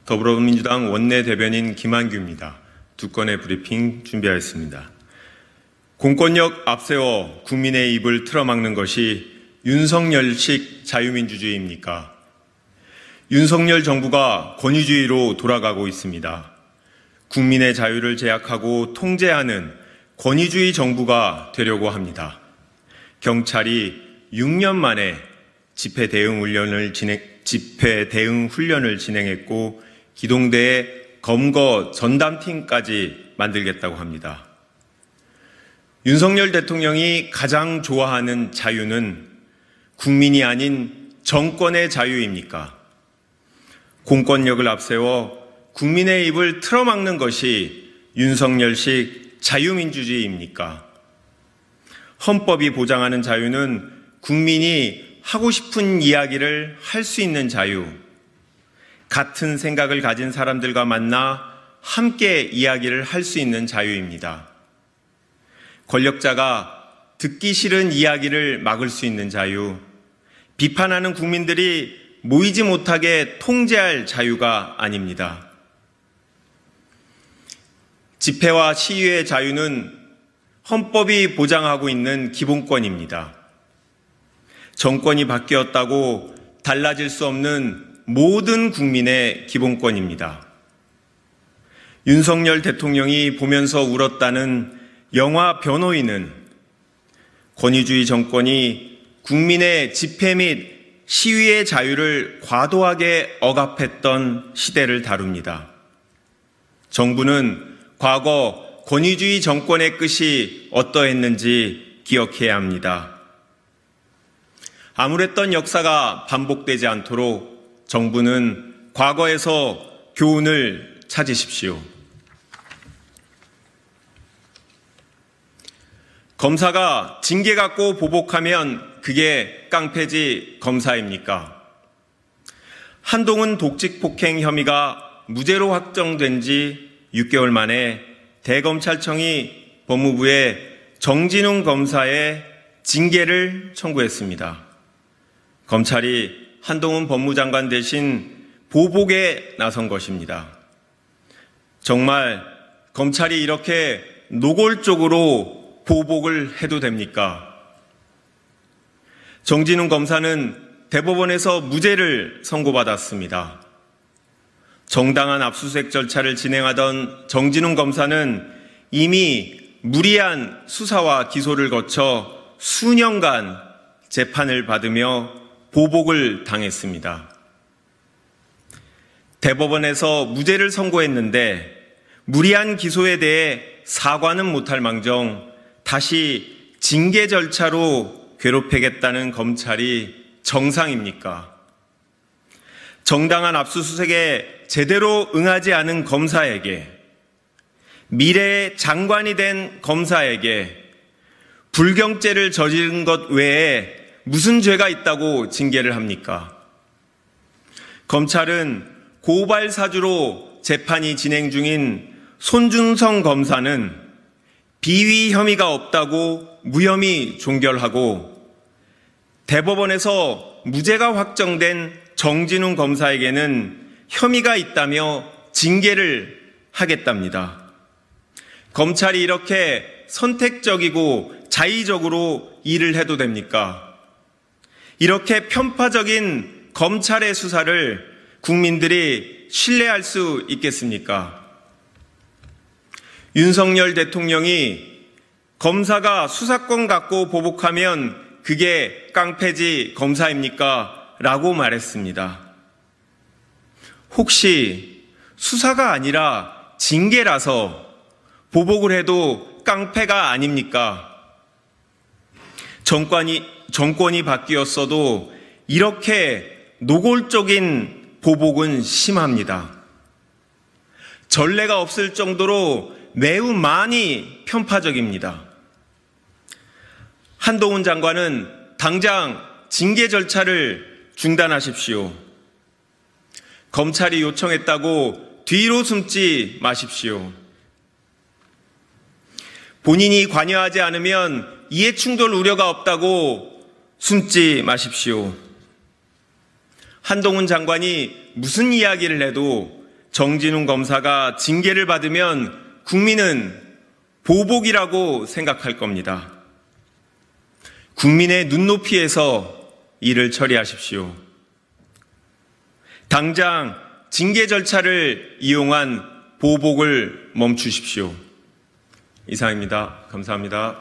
더불어민주당 원내대변인 김한규입니다. 두 건의 브리핑 준비하였습니다. 공권력 앞세워 국민의 입을 틀어막는 것이 윤석열식 자유민주주의입니까? 윤석열 정부가 권위주의로 돌아가고 있습니다. 국민의 자유를 제약하고 통제하는 권위주의 정부가 되려고 합니다. 경찰이 6년 만에 집회 대응 훈련을 진행했고 기동대에 검거 전담팀까지 만들겠다고 합니다. 윤석열 대통령이 가장 좋아하는 자유는 국민이 아닌 정권의 자유입니까? 공권력을 앞세워 국민의 입을 틀어막는 것이 윤석열식 자유민주주의입니까? 헌법이 보장하는 자유는 국민이 하고 싶은 이야기를 할 수 있는 자유, 같은 생각을 가진 사람들과 만나 함께 이야기를 할 수 있는 자유입니다. 권력자가 듣기 싫은 이야기를 막을 수 있는 자유, 비판하는 국민들이 모이지 못하게 통제할 자유가 아닙니다. 집회와 시위의 자유는 헌법이 보장하고 있는 기본권입니다. 정권이 바뀌었다고 달라질 수 없는 모든 국민의 기본권입니다. 윤석열 대통령이 보면서 울었다는 영화 변호인은 권위주의 정권이 국민의 집회 및 시위의 자유를 과도하게 억압했던 시대를 다룹니다. 정부는 과거 권위주의 정권의 끝이 어떠했는지 기억해야 합니다. 암울했던 역사가 반복되지 않도록 정부는 과거에서 교훈을 찾으십시오. 검사가 징계 갖고 보복하면 그게 깡패지 검사입니까? 한동훈 독직폭행 혐의가 무죄로 확정된 지 6개월 만에 대검찰청이 법무부에 정진웅 검사의 징계를 청구했습니다. 검찰이 한동훈 법무장관 대신 보복에 나선 것입니다. 정말 검찰이 이렇게 노골적으로 보복을 해도 됩니까? 정진웅 검사는 대법원에서 무죄를 선고받았습니다. 정당한 압수수색 절차를 진행하던 정진웅 검사는 이미 무리한 수사와 기소를 거쳐 수년간 재판을 받으며 보복을 당했습니다. 대법원에서 무죄를 선고했는데 무리한 기소에 대해 사과는 못할 망정 다시 징계 절차로 괴롭히겠다는 검찰이 정상입니까? 정당한 압수수색에 제대로 응하지 않은 검사에게, 미래의 장관이 된 검사에게 불경죄를 저지른 것 외에 무슨 죄가 있다고 징계를 합니까? 검찰은 고발 사주로 재판이 진행 중인 손준성 검사는 비위 혐의가 없다고 무혐의 종결하고 대법원에서 무죄가 확정된 정진웅 검사에게는 혐의가 있다며 징계를 하겠답니다. 검찰이 이렇게 선택적이고 자의적으로 일을 해도 됩니까? 이렇게 편파적인 검찰의 수사를 국민들이 신뢰할 수 있겠습니까? 윤석열 대통령이 검사가 수사권 갖고 보복하면 그게 깡패지 검사입니까? 라고 말했습니다. 혹시 수사가 아니라 징계라서 보복을 해도 깡패가 아닙니까? 정권이 바뀌었어도 이렇게 노골적인 보복은 심합니다. 전례가 없을 정도로 매우 많이 편파적입니다. 한동훈 장관은 당장 징계 절차를 중단하십시오. 검찰이 요청했다고 뒤로 숨지 마십시오. 본인이 관여하지 않으면 이해충돌 우려가 없다고 숨지 마십시오. 한동훈 장관이 무슨 이야기를 해도 정진웅 검사가 징계를 받으면 국민은 보복이라고 생각할 겁니다. 국민의 눈높이에서 일을 처리하십시오. 당장 징계 절차를 이용한 보복을 멈추십시오. 이상입니다. 감사합니다.